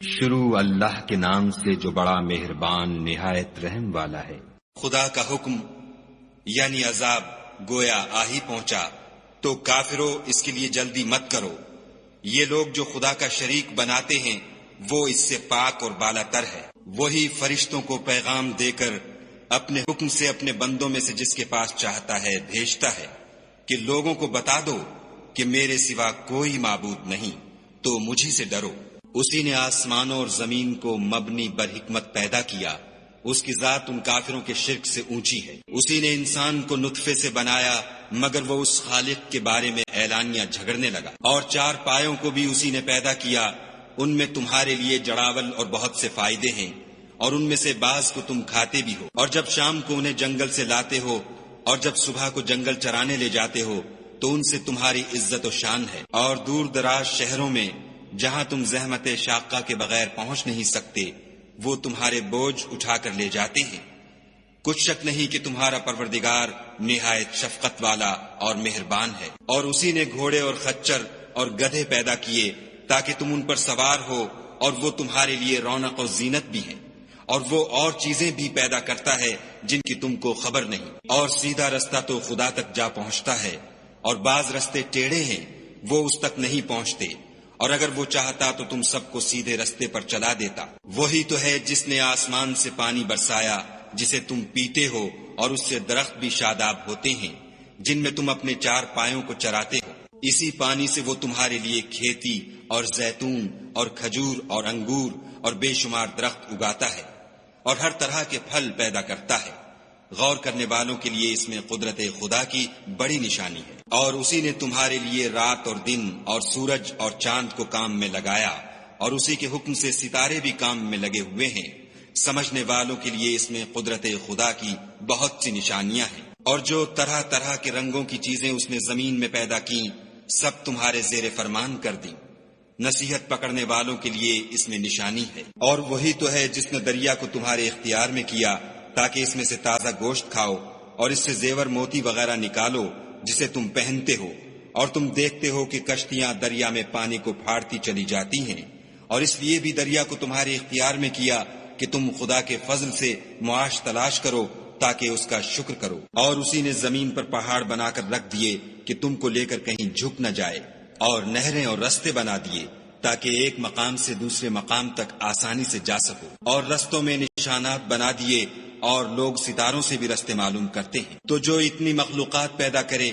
شروع اللہ کے نام سے جو بڑا مہربان نہایت رحم والا ہے۔ خدا کا حکم یعنی عذاب گویا آ ہی پہنچا تو کافروں اس کے لیے جلدی مت کرو۔ یہ لوگ جو خدا کا شریک بناتے ہیں وہ اس سے پاک اور بالا تر ہے۔ وہی فرشتوں کو پیغام دے کر اپنے حکم سے اپنے بندوں میں سے جس کے پاس چاہتا ہے بھیجتا ہے کہ لوگوں کو بتا دو کہ میرے سوا کوئی معبود نہیں، تو مجھی سے ڈرو۔ اسی نے آسمانوں اور زمین کو مبنی بر حکمت پیدا کیا، اس کی ذات ان کافروں کے شرک سے اونچی ہے۔ اسی نے انسان کو نطفے سے بنایا مگر وہ اس خالق کے بارے میں اعلانیہ جھگڑنے لگا۔ اور چار پایوں کو بھی اسی نے پیدا کیا، ان میں تمہارے لیے جڑاول اور بہت سے فائدے ہیں، اور ان میں سے بعض کو تم کھاتے بھی ہو۔ اور جب شام کو انہیں جنگل سے لاتے ہو اور جب صبح کو جنگل چرانے لے جاتے ہو تو ان سے تمہاری عزت و شان ہے۔ اور دور دراز شہروں میں جہاں تم زحمت شاقہ کے بغیر پہنچ نہیں سکتے وہ تمہارے بوجھ اٹھا کر لے جاتے ہیں۔ کچھ شک نہیں کہ تمہارا پروردگار نہایت شفقت والا اور مہربان ہے۔ اور اسی نے گھوڑے اور خچر اور گدھے پیدا کیے تاکہ تم ان پر سوار ہو، اور وہ تمہارے لیے رونق و زینت بھی ہیں۔ اور وہ اور چیزیں بھی پیدا کرتا ہے جن کی تم کو خبر نہیں۔ اور سیدھا رستہ تو خدا تک جا پہنچتا ہے، اور بعض رستے ٹیڑھے ہیں وہ اس تک نہیں پہنچتے، اور اگر وہ چاہتا تو تم سب کو سیدھے رستے پر چلا دیتا۔ وہی تو ہے جس نے آسمان سے پانی برسایا جسے تم پیتے ہو، اور اس سے درخت بھی شاداب ہوتے ہیں جن میں تم اپنے چار پایوں کو چراتے ہو۔ اسی پانی سے وہ تمہارے لیے کھیتی اور زیتون اور کھجور اور انگور اور بے شمار درخت اگاتا ہے، اور ہر طرح کے پھل پیدا کرتا ہے۔ غور کرنے والوں کے لیے اس میں قدرت خدا کی بڑی نشانی ہے۔ اور اسی نے تمہارے لیے رات اور دن اور سورج اور چاند کو کام میں لگایا، اور اسی کے حکم سے ستارے بھی کام میں لگے ہوئے ہیں۔ سمجھنے والوں کے لیے اس میں قدرت خدا کی بہت سی نشانیاں ہیں۔ اور جو طرح طرح کے رنگوں کی چیزیں اس نے زمین میں پیدا کی سب تمہارے زیر فرمان کر دیں۔ نصیحت پکڑنے والوں کے لیے اس میں نشانی ہے۔ اور وہی تو ہے جس نے دریا کو تمہارے اختیار میں کیا تاکہ اس میں سے تازہ گوشت کھاؤ، اور اس سے زیور موتی وغیرہ نکالو جسے تم پہنتے ہو، اور تم دیکھتے ہو کہ کشتیاں دریا میں پانی کو پھاڑتی چلی جاتی ہیں۔ اور اس لیے بھی دریا کو تمہارے اختیار میں کیا کہ تم خدا کے فضل سے معاش تلاش کرو تاکہ اس کا شکر کرو۔ اور اسی نے زمین پر پہاڑ بنا کر رکھ دیے کہ تم کو لے کر کہیں جھک نہ جائے، اور نہریں اور رستے بنا دیے تاکہ ایک مقام سے دوسرے مقام تک آسانی سے جا سکو۔ اور رستوں میں نشانات بنا دیے، اور لوگ ستاروں سے بھی رستے معلوم کرتے ہیں۔ تو جو اتنی مخلوقات پیدا کرے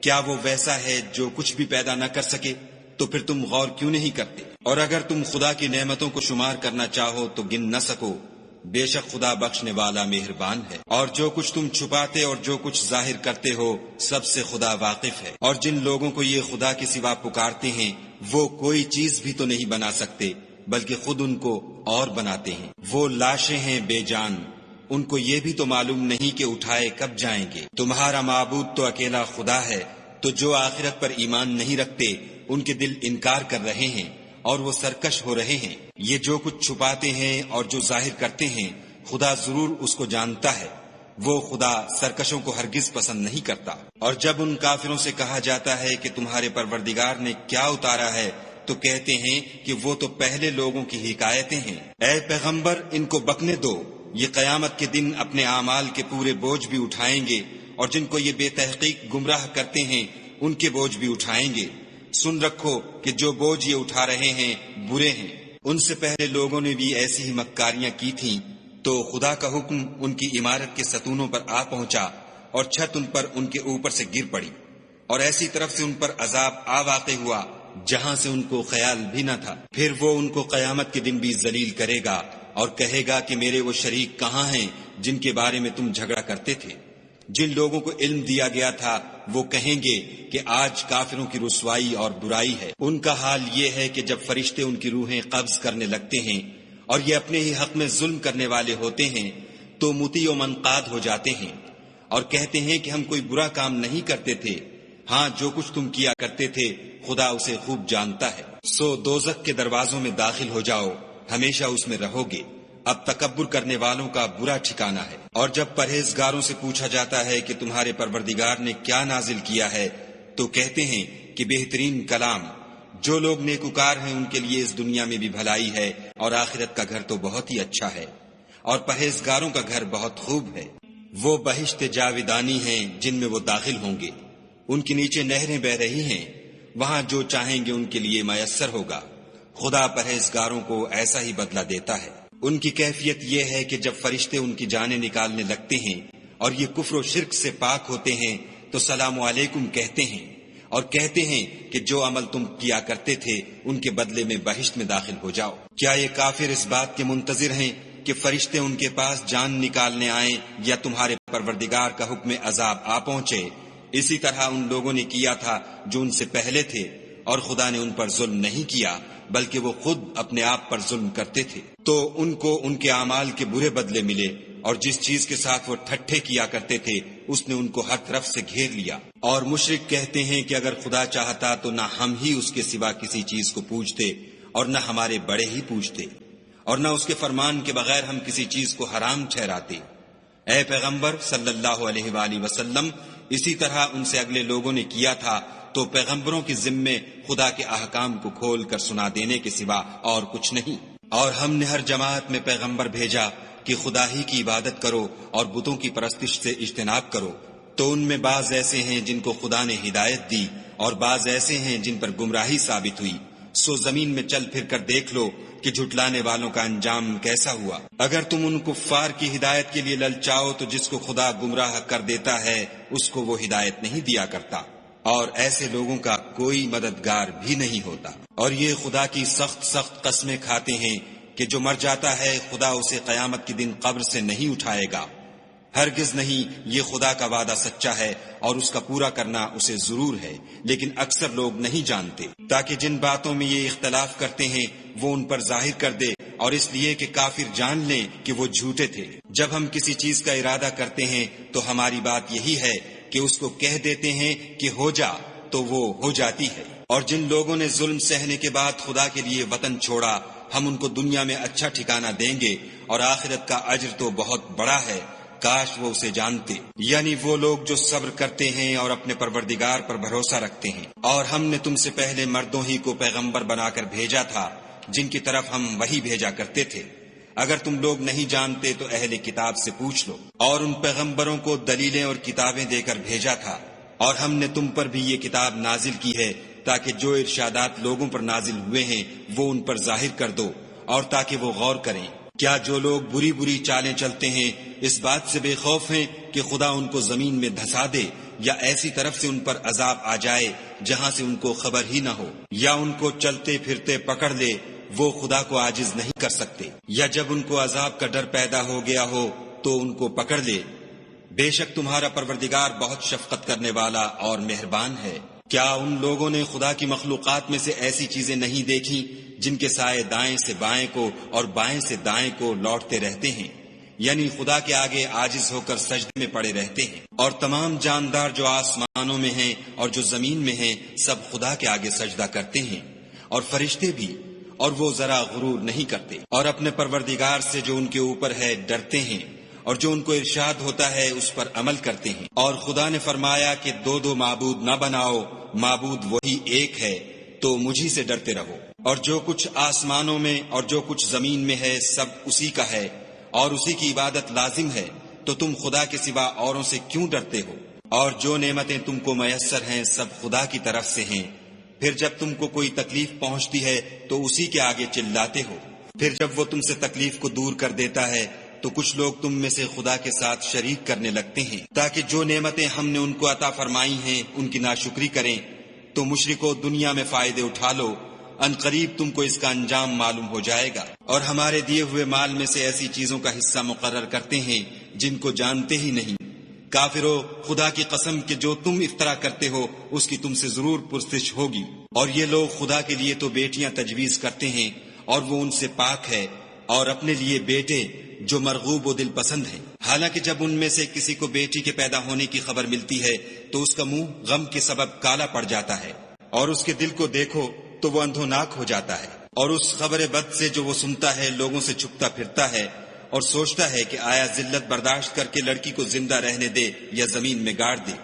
کیا وہ ویسا ہے جو کچھ بھی پیدا نہ کر سکے؟ تو پھر تم غور کیوں نہیں کرتے؟ اور اگر تم خدا کی نعمتوں کو شمار کرنا چاہو تو گن نہ سکو، بے شک خدا بخشنے والا مہربان ہے۔ اور جو کچھ تم چھپاتے اور جو کچھ ظاہر کرتے ہو سب سے خدا واقف ہے۔ اور جن لوگوں کو یہ خدا کے سوا پکارتے ہیں وہ کوئی چیز بھی تو نہیں بنا سکتے بلکہ خود ان کو اور بناتے ہیں۔ وہ لاشیں ہیں بے جان، ان کو یہ بھی تو معلوم نہیں کہ اٹھائے کب جائیں گے۔ تمہارا معبود تو اکیلا خدا ہے، تو جو آخرت پر ایمان نہیں رکھتے ان کے دل انکار کر رہے ہیں اور وہ سرکش ہو رہے ہیں۔ یہ جو کچھ چھپاتے ہیں اور جو ظاہر کرتے ہیں خدا ضرور اس کو جانتا ہے۔ وہ خدا سرکشوں کو ہرگز پسند نہیں کرتا۔ اور جب ان کافروں سے کہا جاتا ہے کہ تمہارے پروردگار نے کیا اتارا ہے تو کہتے ہیں کہ وہ تو پہلے لوگوں کی حکایتیں ہیں۔ اے پیغمبر ان کو بکنے دو، یہ قیامت کے دن اپنے اعمال کے پورے بوجھ بھی اٹھائیں گے، اور جن کو یہ بے تحقیق گمراہ کرتے ہیں ان کے بوجھ بھی اٹھائیں گے۔ سن رکھو کہ جو بوجھ یہ اٹھا رہے ہیں برے ہیں۔ ان سے پہلے لوگوں نے بھی ایسی ہی مکاریاں کی تھیں، تو خدا کا حکم ان کی عمارت کے ستونوں پر آ پہنچا، اور چھت ان پر ان کے اوپر سے گر پڑی، اور ایسی طرف سے ان پر عذاب آ واقع ہوا جہاں سے ان کو خیال بھی نہ تھا۔ پھر وہ ان کو قیامت کے دن بھی ذلیل کرے گا اور کہے گا کہ میرے وہ شریک کہاں ہیں جن کے بارے میں تم جھگڑا کرتے تھے؟ جن لوگوں کو علم دیا گیا تھا وہ کہیں گے کہ آج کافروں کی رسوائی اور برائی ہے۔ ان کا حال یہ ہے کہ جب فرشتے ان کی روحیں قبض کرنے لگتے ہیں اور یہ اپنے ہی حق میں ظلم کرنے والے ہوتے ہیں تو مطیع و منقاد ہو جاتے ہیں اور کہتے ہیں کہ ہم کوئی برا کام نہیں کرتے تھے، ہاں جو کچھ تم کیا کرتے تھے خدا اسے خوب جانتا ہے۔ سو دوزخ کے دروازوں میں داخل ہو جاؤ، ہمیشہ اس میں رہو گے، اب تکبر کرنے والوں کا برا ٹھکانہ ہے۔ اور جب پرہیزگاروں سے پوچھا جاتا ہے کہ تمہارے پروردگار نے کیا نازل کیا ہے تو کہتے ہیں کہ بہترین کلام۔ جو لوگ نیکوکار ہیں ان کے لیے اس دنیا میں بھی بھلائی ہے اور آخرت کا گھر تو بہت ہی اچھا ہے، اور پرہیزگاروں کا گھر بہت خوب ہے۔ وہ بہشت جاویدانی ہیں جن میں وہ داخل ہوں گے، ان کے نیچے نہریں بہ رہی ہیں، وہاں جو چاہیں گے ان کے لیے میسر ہوگا۔ خدا پرہیزگاروں کو ایسا ہی بدلہ دیتا ہے۔ ان کی کیفیت یہ ہے کہ جب فرشتے ان کی جانیں نکالنے لگتے ہیں اور یہ کفر و شرک سے پاک ہوتے ہیں تو سلام علیکم کہتے ہیں، اور کہتے ہیں کہ جو عمل تم کیا کرتے تھے ان کے بدلے میں بہشت میں داخل ہو جاؤ۔ کیا یہ کافر اس بات کے منتظر ہیں کہ فرشتے ان کے پاس جان نکالنے آئیں یا تمہارے پروردگار کا حکم عذاب آ پہنچے؟ اسی طرح ان لوگوں نے کیا تھا جو ان سے پہلے تھے، اور خدا نے ان پر ظلم نہیں کیا بلکہ وہ خود اپنے آپ پر ظلم کرتے تھے۔ تو ان کو ان کے اعمال کے برے بدلے ملے، اور جس چیز کے ساتھ وہ ٹھٹھے کیا کرتے تھے اس نے ان کو ہر طرف سے گھیر لیا۔ اور مشرک کہتے ہیں کہ اگر خدا چاہتا تو نہ ہم ہی اس کے سوا کسی چیز کو پوجتے اور نہ ہمارے بڑے ہی پوجتے، اور نہ اس کے فرمان کے بغیر ہم کسی چیز کو حرام ٹھہراتے۔ اے پیغمبر صلی اللہ علیہ وآلہ وسلم، اسی طرح ان سے اگلے لوگوں نے کیا تھا، تو پیغمبروں کے ذمے خدا کے احکام کو کھول کر سنا دینے کے سوا اور کچھ نہیں۔ اور ہم نے ہر جماعت میں پیغمبر بھیجا کہ خدا ہی کی عبادت کرو اور بتوں کی پرستش سے اجتناب کرو، تو ان میں بعض ایسے ہیں جن کو خدا نے ہدایت دی اور بعض ایسے ہیں جن پر گمراہی ثابت ہوئی۔ سو زمین میں چل پھر کر دیکھ لو کہ جھٹلانے والوں کا انجام کیسا ہوا۔ اگر تم ان کفار کی ہدایت کے لیے للچاؤ تو جس کو خدا گمراہ کر دیتا ہے اس کو وہ ہدایت نہیں دیا کرتا، اور ایسے لوگوں کا کوئی مددگار بھی نہیں ہوتا۔ اور یہ خدا کی سخت سخت قسمیں کھاتے ہیں کہ جو مر جاتا ہے خدا اسے قیامت کے دن قبر سے نہیں اٹھائے گا۔ ہرگز نہیں، یہ خدا کا وعدہ سچا ہے اور اس کا پورا کرنا اسے ضرور ہے، لیکن اکثر لوگ نہیں جانتے، تاکہ جن باتوں میں یہ اختلاف کرتے ہیں وہ ان پر ظاہر کر دے، اور اس لیے کہ کافر جان لیں کہ وہ جھوٹے تھے۔ جب ہم کسی چیز کا ارادہ کرتے ہیں تو ہماری بات یہی ہے کہ اس کو کہہ دیتے ہیں کہ ہو جا، تو وہ ہو جاتی ہے۔ اور جن لوگوں نے ظلم سہنے کے بعد خدا کے لیے وطن چھوڑا، ہم ان کو دنیا میں اچھا ٹھکانہ دیں گے، اور آخرت کا اجر تو بہت بڑا ہے، کاش وہ اسے جانتے۔ یعنی وہ لوگ جو صبر کرتے ہیں اور اپنے پروردگار پر بھروسہ رکھتے ہیں۔ اور ہم نے تم سے پہلے مردوں ہی کو پیغمبر بنا کر بھیجا تھا جن کی طرف ہم وحی بھیجا کرتے تھے۔ اگر تم لوگ نہیں جانتے تو اہل کتاب سے پوچھ لو۔ اور ان پیغمبروں کو دلیلیں اور کتابیں دے کر بھیجا تھا، اور ہم نے تم پر بھی یہ کتاب نازل کی ہے تاکہ جو ارشادات لوگوں پر نازل ہوئے ہیں وہ ان پر ظاہر کر دو، اور تاکہ وہ غور کریں۔ کیا جو لوگ بری بری چالیں چلتے ہیں اس بات سے بے خوف ہیں کہ خدا ان کو زمین میں دھسا دے، یا ایسی طرف سے ان پر عذاب آ جائے جہاں سے ان کو خبر ہی نہ ہو، یا ان کو چلتے پھرتے پکڑ لے، وہ خدا کو عاجز نہیں کر سکتے، یا جب ان کو عذاب کا ڈر پیدا ہو گیا ہو تو ان کو پکڑ لے۔ بے شک تمہارا پروردگار بہت شفقت کرنے والا اور مہربان ہے۔ کیا ان لوگوں نے خدا کی مخلوقات میں سے ایسی چیزیں نہیں دیکھی جن کے سائے دائیں سے بائیں کو اور بائیں سے دائیں کو لوٹتے رہتے ہیں، یعنی خدا کے آگے عاجز ہو کر سجدے میں پڑے رہتے ہیں؟ اور تمام جاندار جو آسمانوں میں ہیں اور جو زمین میں ہیں سب خدا کے آگے سجدہ کرتے ہیں، اور فرشتے بھی، اور وہ ذرا غرور نہیں کرتے، اور اپنے پروردگار سے جو ان کے اوپر ہے ڈرتے ہیں، اور جو ان کو ارشاد ہوتا ہے اس پر عمل کرتے ہیں۔ اور خدا نے فرمایا کہ دو دو معبود نہ بناؤ، معبود وہی ایک ہے، تو مجھی سے ڈرتے رہو۔ اور جو کچھ آسمانوں میں اور جو کچھ زمین میں ہے سب اسی کا ہے، اور اسی کی عبادت لازم ہے، تو تم خدا کے سوا اوروں سے کیوں ڈرتے ہو؟ اور جو نعمتیں تم کو میسر ہیں سب خدا کی طرف سے ہیں۔ پھر جب تم کو کوئی تکلیف پہنچتی ہے تو اسی کے آگے چلاتے ہو، پھر جب وہ تم سے تکلیف کو دور کر دیتا ہے تو کچھ لوگ تم میں سے خدا کے ساتھ شریک کرنے لگتے ہیں تاکہ جو نعمتیں ہم نے ان کو عطا فرمائی ہیں ان کی ناشکری کریں۔ تو مشرکو دنیا میں فائدے اٹھا لو، ان قریب تم کو اس کا انجام معلوم ہو جائے گا۔ اور ہمارے دیے ہوئے مال میں سے ایسی چیزوں کا حصہ مقرر کرتے ہیں جن کو جانتے ہی نہیں۔ کافرو، خدا کی قسم کہ جو تم افطرا کرتے ہو اس کی تم سے ضرور پرسش ہوگی۔ اور یہ لوگ خدا کے لیے تو بیٹیاں تجویز کرتے ہیں اور وہ ان سے پاک ہے، اور اپنے لیے بیٹے جو مرغوب و دل پسند ہیں۔ حالانکہ جب ان میں سے کسی کو بیٹی کے پیدا ہونے کی خبر ملتی ہے تو اس کا منہ غم کے سبب کالا پڑ جاتا ہے، اور اس کے دل کو دیکھو تو وہ اندھوناک ہو جاتا ہے، اور اس خبر بد سے جو وہ سنتا ہے لوگوں سے چھپتا پھرتا ہے اور سوچتا ہے کہ آیا ذلت برداشت کر کے لڑکی کو زندہ رہنے دے یا زمین میں گاڑ دے۔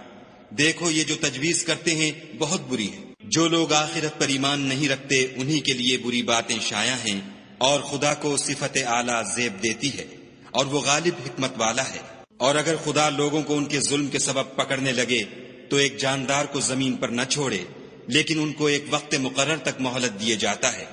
دیکھو یہ جو تجویز کرتے ہیں بہت بری ہے۔ جو لوگ آخرت پر ایمان نہیں رکھتے انہی کے لیے بری باتیں شائع ہیں، اور خدا کو صفت اعلیٰ زیب دیتی ہے اور وہ غالب حکمت والا ہے۔ اور اگر خدا لوگوں کو ان کے ظلم کے سبب پکڑنے لگے تو ایک جاندار کو زمین پر نہ چھوڑے، لیکن ان کو ایک وقت مقرر تک مہلت دیے جاتا ہے۔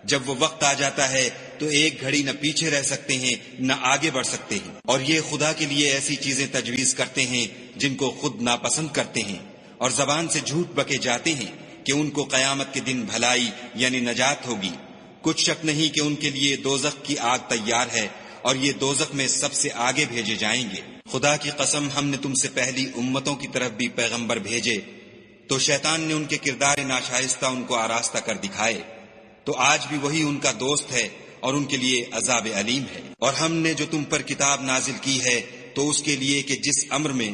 جب وہ وقت آ جاتا ہے تو ایک گھڑی نہ پیچھے رہ سکتے ہیں نہ آگے بڑھ سکتے ہیں، اور یہ خدا کے لیے ایسی چیزیں تجویز کرتے ہیں جن کو خود ناپسند کرتے ہیں، اور زبان سے جھوٹ بکے جاتے ہیں کہ ان کو قیامت کے دن بھلائی یعنی نجات ہوگی۔ کچھ شک نہیں کہ ان کے لیے دوزخ کی آگ تیار ہے، اور یہ دوزخ میں سب سے آگے بھیجے جائیں گے۔ خدا کی قسم، ہم نے تم سے پہلی امتوں کی طرف بھی پیغمبر بھیجے، تو شیطان نے ان کے کردار ناشائستہ ان کو آراستہ کر دکھائے، تو آج بھی وہی ان کا دوست ہے اور ان کے لیے عذاب علیم ہے۔ اور ہم نے جو تم پر کتاب نازل کی ہے تو اس کے لیے کہ جس امر میں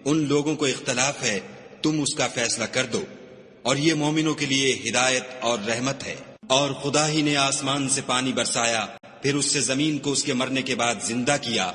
ان لوگوں کو اختلاف ہے تم اس کا فیصلہ کر دو، اور یہ مومنوں کے لیے ہدایت اور رحمت ہے۔ اور خدا ہی نے آسمان سے پانی برسایا، پھر اس سے زمین کو اس کے مرنے کے بعد زندہ کیا،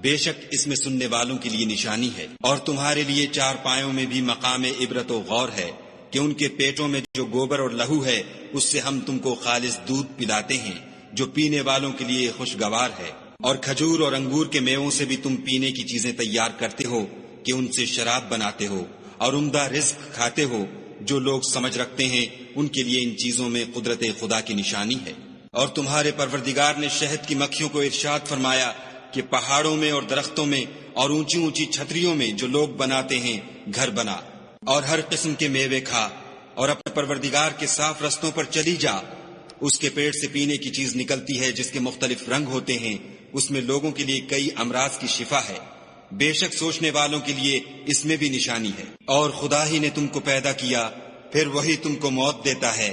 بے شک اس میں سننے والوں کے لیے نشانی ہے۔ اور تمہارے لیے چار پایوں میں بھی مقام عبرت و غور ہے کہ ان کے پیٹوں میں جو گوبر اور لہو ہے اس سے ہم تم کو خالص دودھ پلاتے ہیں جو پینے والوں کے لیے خوشگوار ہے، اور کھجور اور انگور کے میووں سے بھی تم پینے کی چیزیں تیار کرتے ہو کہ ان سے شراب بناتے ہو، اور عمدہ رزق کھاتے ہو۔ جو لوگ سمجھ رکھتے ہیں ان کے لیے ان چیزوں میں قدرت خدا کی نشانی ہے۔ اور تمہارے پروردگار نے شہد کی مکھیوں کو ارشاد فرمایا کہ پہاڑوں میں اور درختوں میں اور اونچی اونچی چھتریوں میں جو لوگ بناتے ہیں گھر بنا، اور ہر قسم کے میوے کھا، اور اپنے پروردگار کے صاف رستوں پر چلی جا۔ اس کے پیڑ سے پینے کی چیز نکلتی ہے جس کے مختلف رنگ ہوتے ہیں، اس میں لوگوں کے لیے کئی امراض کی شفا ہے، بے شک سوچنے والوں کے لیے اس میں بھی نشانی ہے۔ اور خدا ہی نے تم کو پیدا کیا، پھر وہی تم کو موت دیتا ہے،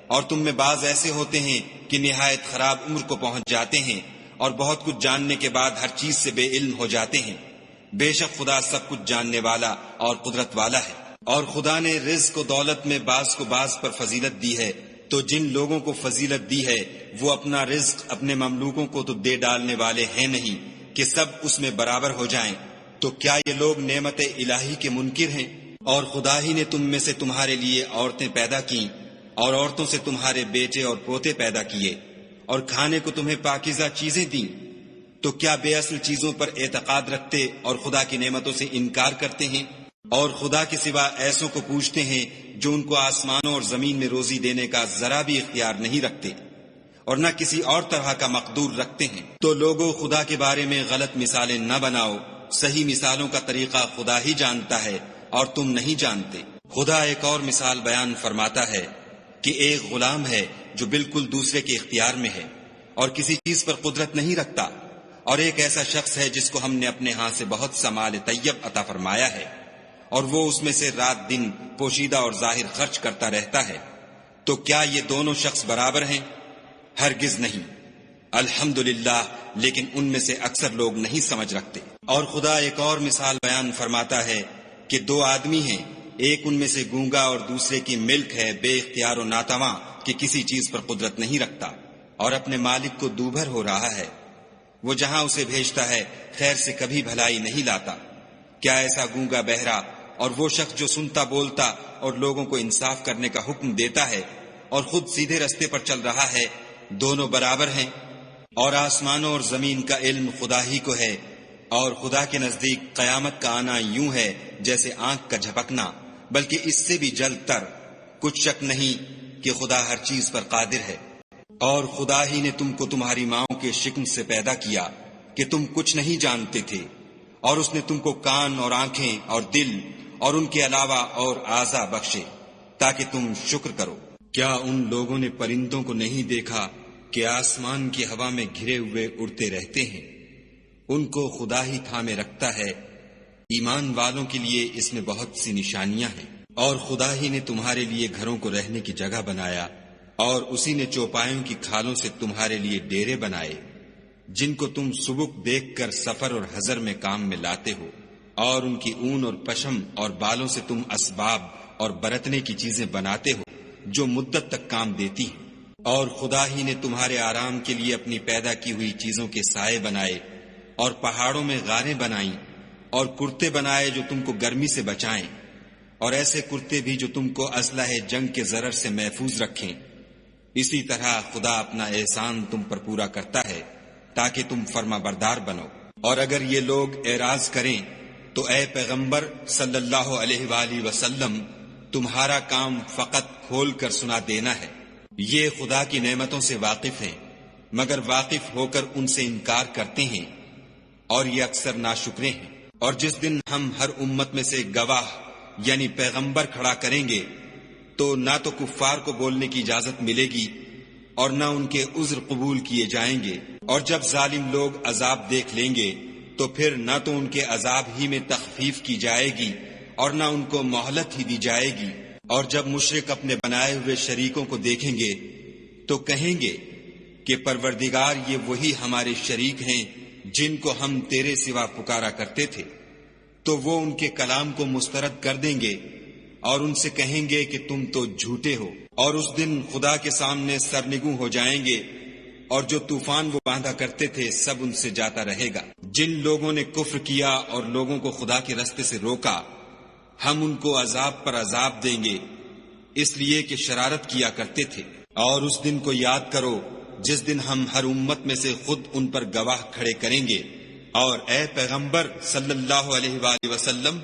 اور تم میں بعض ایسے ہوتے ہیں کہ نہایت خراب عمر کو پہنچ جاتے ہیں، اور بہت کچھ جاننے کے بعد ہر چیز سے بے علم ہو جاتے ہیں۔ بے شک خدا سب کچھ جاننے والا اور قدرت والا ہے۔ اور خدا نے رزق و دولت میں بعض کو بعض پر فضیلت دی ہے، تو جن لوگوں کو فضیلت دی ہے وہ اپنا رزق اپنے مملوکوں کو تو دے ڈالنے والے ہیں نہیں کہ سب اس میں برابر ہو جائیں، تو کیا یہ لوگ نعمت الہی کے منکر ہیں؟ اور خدا ہی نے تم میں سے تمہارے لیے عورتیں پیدا کیں، اور عورتوں سے تمہارے بیٹے اور پوتے پیدا کیے، اور کھانے کو تمہیں پاکیزہ چیزیں دیں، تو کیا بے اصل چیزوں پر اعتقاد رکھتے اور خدا کی نعمتوں سے انکار کرتے ہیں؟ اور خدا کے سوا ایسوں کو پوچھتے ہیں جو ان کو آسمانوں اور زمین میں روزی دینے کا ذرا بھی اختیار نہیں رکھتے اور نہ کسی اور طرح کا مقدور رکھتے ہیں۔ تو لوگوں، خدا کے بارے میں غلط مثالیں نہ بناؤ، صحیح مثالوں کا طریقہ خدا ہی جانتا ہے اور تم نہیں جانتے۔ خدا ایک اور مثال بیان فرماتا ہے کہ ایک غلام ہے جو بالکل دوسرے کے اختیار میں ہے اور کسی چیز پر قدرت نہیں رکھتا، اور ایک ایسا شخص ہے جس کو ہم نے اپنے ہاں سے بہت سا مال طیب عطا فرمایا ہے، اور وہ اس میں سے رات دن پوشیدہ اور ظاہر خرچ کرتا رہتا ہے۔ تو کیا یہ دونوں شخص برابر ہیں؟ ہرگز نہیں۔ الحمدللہ، لیکن ان میں سے اکثر لوگ نہیں سمجھ رکھتے۔ اور خدا ایک اور مثال بیان فرماتا ہے کہ دو آدمی ہیں، ایک ان میں سے گونگا اور دوسرے کی ملک ہے بے اختیار و ناتواں کہ کسی چیز پر قدرت نہیں رکھتا اور اپنے مالک کو دوبھر ہو رہا ہے، وہ جہاں اسے بھیجتا ہے خیر سے کبھی بھلائی نہیں لاتا۔ کیا ایسا گونگا بہرا اور وہ شخص جو سنتا بولتا اور لوگوں کو انصاف کرنے کا حکم دیتا ہے اور خود سیدھے رستے پر چل رہا ہے، دونوں برابر ہیں؟ اور آسمانوں اور زمین کا علم خدا ہی کو ہے، اور خدا کے نزدیک قیامت کا آنا یوں ہے جیسے آنکھ کا جھپکنا، بلکہ اس سے بھی جلد تر۔ کچھ شک نہیں کہ خدا ہر چیز پر قادر ہے۔ اور خدا ہی نے تم کو تمہاری ماؤں کے شکم سے پیدا کیا کہ تم کچھ نہیں جانتے تھے، اور اس نے تم کو کان اور آنکھیں اور دل اور ان کے علاوہ اور اعضاء بخشے تاکہ تم شکر کرو۔ کیا ان لوگوں نے پرندوں کو نہیں دیکھا کہ آسمان کی ہوا میں گھرے ہوئے اڑتے رہتے ہیں؟ ان کو خدا ہی تھامے رکھتا ہے۔ ایمان والوں کے لیے اس میں بہت سی نشانیاں ہیں۔ اور خدا ہی نے تمہارے لیے گھروں کو رہنے کی جگہ بنایا، اور اسی نے چوپایوں کی کھالوں سے تمہارے لیے ڈیرے بنائے جن کو تم سبک دیکھ کر سفر اور حضر میں کام میں لاتے ہو، اور ان کی اون اور پشم اور بالوں سے تم اسباب اور برتنے کی چیزیں بناتے ہو جو مدت تک کام دیتی ہیں۔ اور خدا ہی نے تمہارے آرام کے لیے اپنی پیدا کی ہوئی چیزوں کے سائے بنائے، اور پہاڑوں میں غاریں بنائیں، اور کرتے بنائے جو تم کو گرمی سے بچائیں، اور ایسے کرتے بھی جو تم کو اسلحہ جنگ کے ضرر سے محفوظ رکھیں۔ اسی طرح خدا اپنا احسان تم پر پورا کرتا ہے تاکہ تم فرما بردار بنو۔ اور اگر یہ لوگ اعراض کریں تو اے پیغمبر صلی اللہ علیہ وآلہ وسلم، تمہارا کام فقط کھول کر سنا دینا ہے۔ یہ خدا کی نعمتوں سے واقف ہیں، مگر واقف ہو کر ان سے انکار کرتے ہیں، اور یہ اکثر ناشکرے ہیں۔ اور جس دن ہم ہر امت میں سے گواہ یعنی پیغمبر کھڑا کریں گے تو نہ تو کفار کو بولنے کی اجازت ملے گی اور نہ ان کے عذر قبول کیے جائیں گے۔ اور جب ظالم لوگ عذاب دیکھ لیں گے تو پھر نہ تو ان کے عذاب ہی میں تخفیف کی جائے گی اور نہ ان کو مہلت ہی دی جائے گی۔ اور جب مشرک اپنے بنائے ہوئے شریکوں کو دیکھیں گے تو کہیں گے کہ پروردگار، یہ وہی ہمارے شریک ہیں جن کو ہم تیرے سوا پکارا کرتے تھے۔ تو وہ ان کے کلام کو مسترد کر دیں گے اور ان سے کہیں گے کہ تم تو جھوٹے ہو۔ اور اس دن خدا کے سامنے سرنگوں ہو جائیں گے، اور جو طوفان وہ باندھا کرتے تھے سب ان سے جاتا رہے گا۔ جن لوگوں نے کفر کیا اور لوگوں کو خدا کے راستے سے روکا، ہم ان کو عذاب پر عذاب دیں گے، اس لیے کہ شرارت کیا کرتے تھے۔ اور اس دن کو یاد کرو جس دن ہم ہر امت میں سے خود ان پر گواہ کھڑے کریں گے۔ اور اے پیغمبر صلی اللہ علیہ وآلہ وسلم،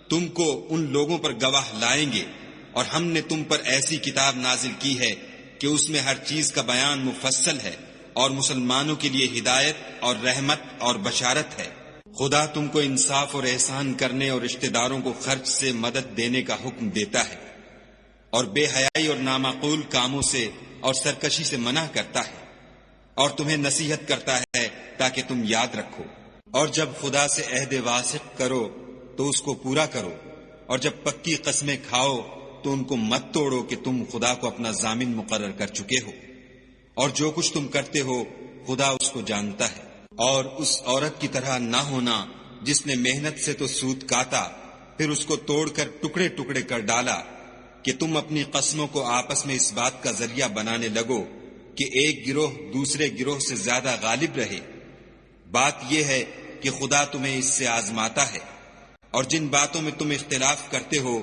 تم کو ان لوگوں پر گواہ لائیں گے، اور ہم نے تم پر ایسی کتاب نازل کی ہے کہ اس میں ہر چیز کا بیان مفصل ہے، اور مسلمانوں کے لیے ہدایت اور رحمت اور بشارت ہے۔ خدا تم کو انصاف اور احسان کرنے اور رشتہ داروں کو خرچ سے مدد دینے کا حکم دیتا ہے، اور بے حیائی اور نامعقول کاموں سے اور سرکشی سے منع کرتا ہے، اور تمہیں نصیحت کرتا ہے تاکہ تم یاد رکھو۔ اور جب خدا سے عہد واثق کرو تو اس کو پورا کرو، اور جب پکی قسمیں کھاؤ تو ان کو مت توڑو کہ تم خدا کو اپنا ضامن مقرر کر چکے ہو، اور جو کچھ تم کرتے ہو خدا اس کو جانتا ہے۔ اور اس عورت کی طرح نہ ہونا جس نے محنت سے تو سود کاتا، پھر اس کو توڑ کر ٹکڑے ٹکڑے کر ڈالا، کہ تم اپنی قسموں کو آپس میں اس بات کا ذریعہ بنانے لگو کہ ایک گروہ دوسرے گروہ سے زیادہ غالب رہے۔ بات یہ ہے کہ خدا تمہیں اس سے آزماتا ہے، اور جن باتوں میں تم اختلاف کرتے ہو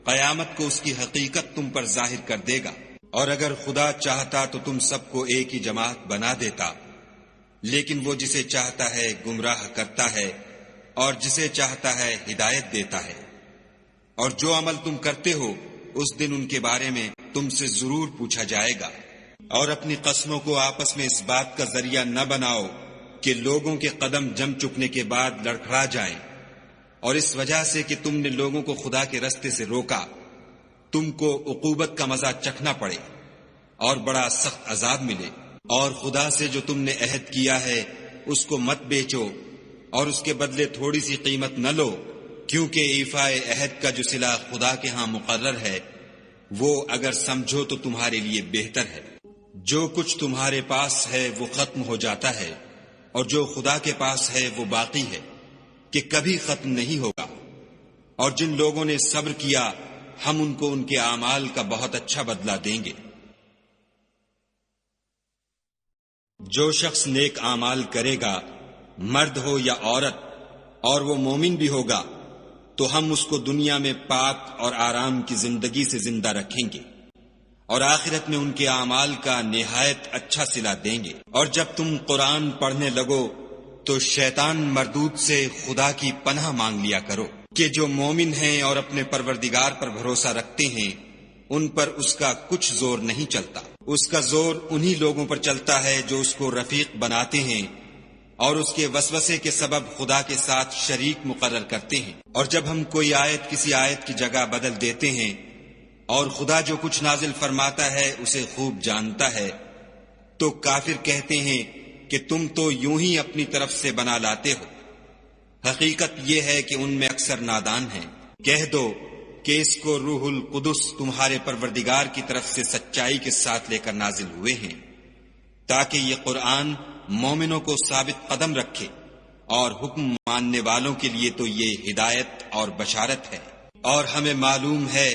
قیامت کو اس کی حقیقت تم پر ظاہر کر دے گا۔ اور اگر خدا چاہتا تو تم سب کو ایک ہی جماعت بنا دیتا، لیکن وہ جسے چاہتا ہے گمراہ کرتا ہے اور جسے چاہتا ہے ہدایت دیتا ہے۔ اور جو عمل تم کرتے ہو اس دن ان کے بارے میں تم سے ضرور پوچھا جائے گا۔ اور اپنی قسموں کو آپس میں اس بات کا ذریعہ نہ بناؤ کہ لوگوں کے قدم جم چکنے کے بعد لڑکھڑا جائیں، اور اس وجہ سے کہ تم نے لوگوں کو خدا کے راستے سے روکا تم کو عقوبت کا مزہ چکھنا پڑے اور بڑا سخت عذاب ملے۔ اور خدا سے جو تم نے عہد کیا ہے اس کو مت بیچو، اور اس کے بدلے تھوڑی سی قیمت نہ لو، کیونکہ ایفائے عہد کا جو صلہ خدا کے ہاں مقرر ہے وہ اگر سمجھو تو تمہارے لیے بہتر ہے۔ جو کچھ تمہارے پاس ہے وہ ختم ہو جاتا ہے، اور جو خدا کے پاس ہے وہ باقی ہے کہ کبھی ختم نہیں ہوگا۔ اور جن لوگوں نے صبر کیا ہم ان کو ان کے اعمال کا بہت اچھا بدلہ دیں گے۔ جو شخص نیک اعمال کرے گا، مرد ہو یا عورت، اور وہ مومن بھی ہوگا، تو ہم اس کو دنیا میں پاک اور آرام کی زندگی سے زندہ رکھیں گے، اور آخرت میں ان کے اعمال کا نہایت اچھا صلہ دیں گے۔ اور جب تم قرآن پڑھنے لگو تو شیطان مردود سے خدا کی پناہ مانگ لیا کرو، کہ جو مومن ہیں اور اپنے پروردگار پر بھروسہ رکھتے ہیں ان پر اس کا کچھ زور نہیں چلتا۔ اس کا زور انہی لوگوں پر چلتا ہے جو اس کو رفیق بناتے ہیں اور اس کے وسوسے کے سبب خدا کے ساتھ شریک مقرر کرتے ہیں۔ اور جب ہم کوئی آیت کسی آیت کی جگہ بدل دیتے ہیں، اور خدا جو کچھ نازل فرماتا ہے اسے خوب جانتا ہے، تو کافر کہتے ہیں کہ تم تو یوں ہی اپنی طرف سے بنا لاتے ہو۔ حقیقت یہ ہے کہ ان میں اکثر نادان ہیں۔ کہہ دو کہ اس کو روح القدس تمہارے پروردگار کی طرف سے سچائی کے ساتھ لے کر نازل ہوئے ہیں، تاکہ یہ قرآن مومنوں کو ثابت قدم رکھے، اور حکم ماننے والوں کے لیے تو یہ ہدایت اور بشارت ہے۔ اور ہمیں معلوم ہے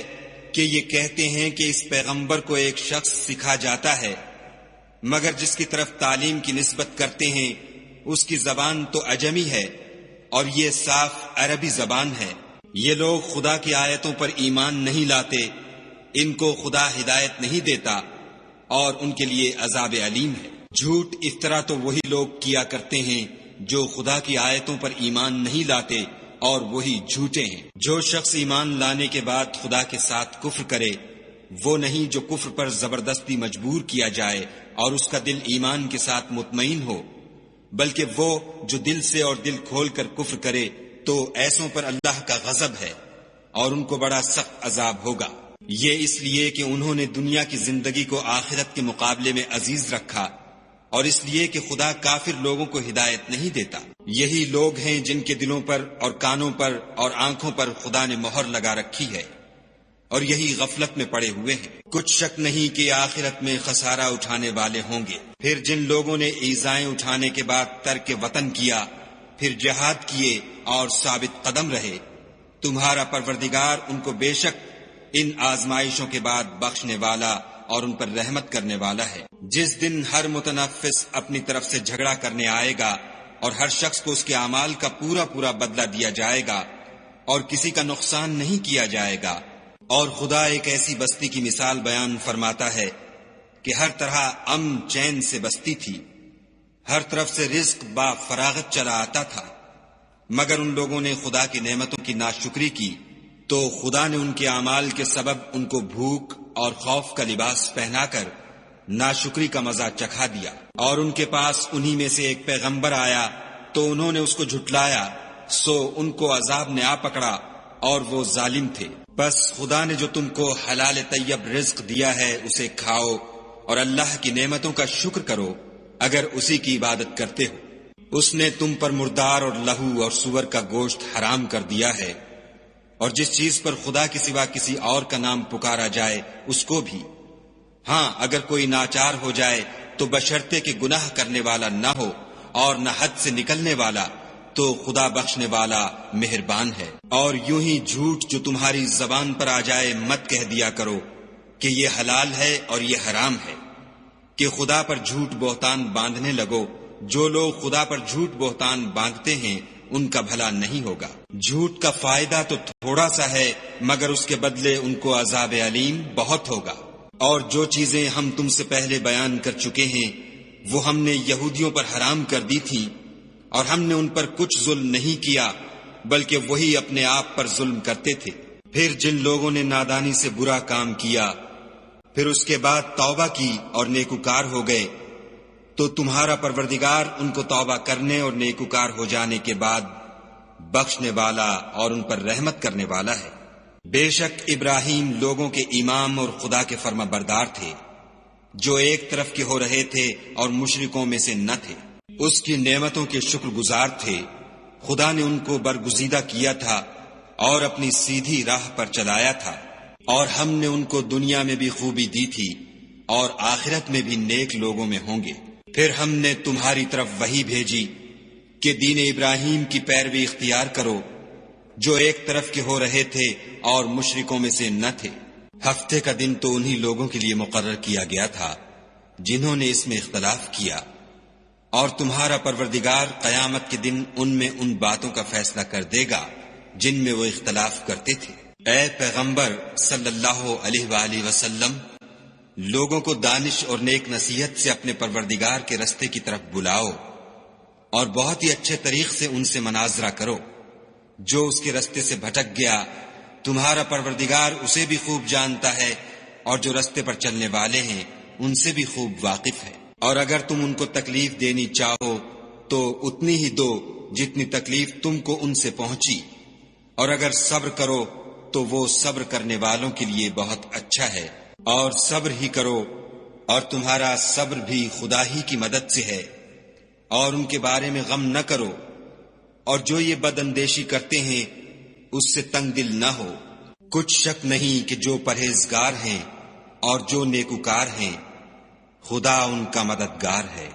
کہ یہ کہتے ہیں کہ اس پیغمبر کو ایک شخص سکھا جاتا ہے، مگر جس کی طرف تعلیم کی نسبت کرتے ہیں اس کی زبان تو عجمی ہے اور یہ صاف عربی زبان ہے۔ یہ لوگ خدا کی آیتوں پر ایمان نہیں لاتے، ان کو خدا ہدایت نہیں دیتا، اور ان کے لیے عذاب علیم ہے۔ جھوٹ افطرا تو وہی لوگ کیا کرتے ہیں جو خدا کی آیتوں پر ایمان نہیں لاتے اور وہی جھوٹے ہیں۔ جو شخص ایمان لانے کے بعد خدا کے ساتھ کفر کرے وہ نہیں جو کفر پر زبردستی مجبور کیا جائے اور اس کا دل ایمان کے ساتھ مطمئن ہو، بلکہ وہ جو دل سے اور دل کھول کر کفر کرے تو ایسوں پر اللہ کا غضب ہے اور ان کو بڑا سخت عذاب ہوگا۔ یہ اس لیے کہ انہوں نے دنیا کی زندگی کو آخرت کے مقابلے میں عزیز رکھا اور اس لیے کہ خدا کافر لوگوں کو ہدایت نہیں دیتا۔ یہی لوگ ہیں جن کے دلوں پر اور کانوں پر اور آنکھوں پر خدا نے مہر لگا رکھی ہے اور یہی غفلت میں پڑے ہوئے ہیں۔ کچھ شک نہیں کہ آخرت میں خسارہ اٹھانے والے ہوں گے۔ پھر جن لوگوں نے ایذائیں اٹھانے کے بعد ترک وطن کیا، پھر جہاد کیے اور ثابت قدم رہے، تمہارا پروردگار ان کو بے شک ان آزمائشوں کے بعد بخشنے والا اور ان پر رحمت کرنے والا ہے۔ جس دن ہر متنفس اپنی طرف سے جھگڑا کرنے آئے گا اور ہر شخص کو اس کے اعمال کا پورا پورا بدلہ دیا جائے گا اور کسی کا نقصان نہیں کیا جائے گا۔ اور خدا ایک ایسی بستی کی مثال بیان فرماتا ہے کہ ہر طرح امن چین سے بستی تھی، ہر طرف سے رزق با فراغت چلا آتا تھا، مگر ان لوگوں نے خدا کی نعمتوں کی ناشکری کی تو خدا نے ان کے اعمال کے سبب ان کو بھوک اور خوف کا لباس پہنا کر ناشکری کا مزہ چکھا دیا۔ اور ان کے پاس انہی میں سے ایک پیغمبر آیا تو انہوں نے اس کو جھٹلایا، سو ان کو عذاب نے آ پکڑا اور وہ ظالم تھے۔ بس خدا نے جو تم کو حلال طیب رزق دیا ہے اسے کھاؤ اور اللہ کی نعمتوں کا شکر کرو اگر اسی کی عبادت کرتے ہو۔ اس نے تم پر مردار اور لہو اور سور کا گوشت حرام کر دیا ہے، اور جس چیز پر خدا کے سوا کسی اور کا نام پکارا جائے اس کو بھی۔ ہاں اگر کوئی ناچار ہو جائے تو بشرطے کہ گناہ کرنے والا نہ ہو اور نہ حد سے نکلنے والا، تو خدا بخشنے والا مہربان ہے۔ اور یوں ہی جھوٹ جو تمہاری زبان پر آ جائے مت کہہ دیا کرو کہ یہ حلال ہے اور یہ حرام ہے، کہ خدا پر جھوٹ بہتان باندھنے لگو۔ جو لوگ خدا پر جھوٹ بہتان باندھتے ہیں ان کا بھلا نہیں ہوگا۔ جھوٹ کا فائدہ تو تھوڑا سا ہے مگر اس کے بدلے ان کو عذاب علیم بہت ہوگا۔ اور جو چیزیں ہم تم سے پہلے بیان کر چکے ہیں وہ ہم نے یہودیوں پر حرام کر دی تھیں، اور ہم نے ان پر کچھ ظلم نہیں کیا بلکہ وہی اپنے آپ پر ظلم کرتے تھے۔ پھر جن لوگوں نے نادانی سے برا کام کیا پھر اس کے بعد توبہ کی اور نیکوکار ہو گئے تو تمہارا پروردگار ان کو توبہ کرنے اور نیکوکار ہو جانے کے بعد بخشنے والا اور ان پر رحمت کرنے والا ہے۔ بے شک ابراہیم لوگوں کے امام اور خدا کے فرما بردار تھے، جو ایک طرف کے ہو رہے تھے اور مشرکوں میں سے نہ تھے۔ اس کی نعمتوں کے شکر گزار تھے۔ خدا نے ان کو برگزیدہ کیا تھا اور اپنی سیدھی راہ پر چلایا تھا، اور ہم نے ان کو دنیا میں بھی خوبی دی تھی اور آخرت میں بھی نیک لوگوں میں ہوں گے۔ پھر ہم نے تمہاری طرف وحی بھیجی کہ دین ابراہیم کی پیروی اختیار کرو، جو ایک طرف کے ہو رہے تھے اور مشرکوں میں سے نہ تھے۔ ہفتے کا دن تو انہی لوگوں کے لیے مقرر کیا گیا تھا جنہوں نے اس میں اختلاف کیا، اور تمہارا پروردگار قیامت کے دن ان میں ان باتوں کا فیصلہ کر دے گا جن میں وہ اختلاف کرتے تھے۔ اے پیغمبر صلی اللہ علیہ وآلہ وسلم، لوگوں کو دانش اور نیک نصیحت سے اپنے پروردگار کے رستے کی طرف بلاؤ اور بہت ہی اچھے طریق سے ان سے مناظرہ کرو۔ جو اس کے رستے سے بھٹک گیا تمہارا پروردگار اسے بھی خوب جانتا ہے، اور جو رستے پر چلنے والے ہیں ان سے بھی خوب واقف ہے۔ اور اگر تم ان کو تکلیف دینی چاہو تو اتنی ہی دو جتنی تکلیف تم کو ان سے پہنچی، اور اگر صبر کرو تو وہ صبر کرنے والوں کے لیے بہت اچھا ہے۔ اور صبر ہی کرو، اور تمہارا صبر بھی خدا ہی کی مدد سے ہے، اور ان کے بارے میں غم نہ کرو، اور جو یہ بد اندیشی کرتے ہیں اس سے تنگ دل نہ ہو۔ کچھ شک نہیں کہ جو پرہیزگار ہیں اور جو نیکوکار ہیں خدا ان کا مددگار ہے۔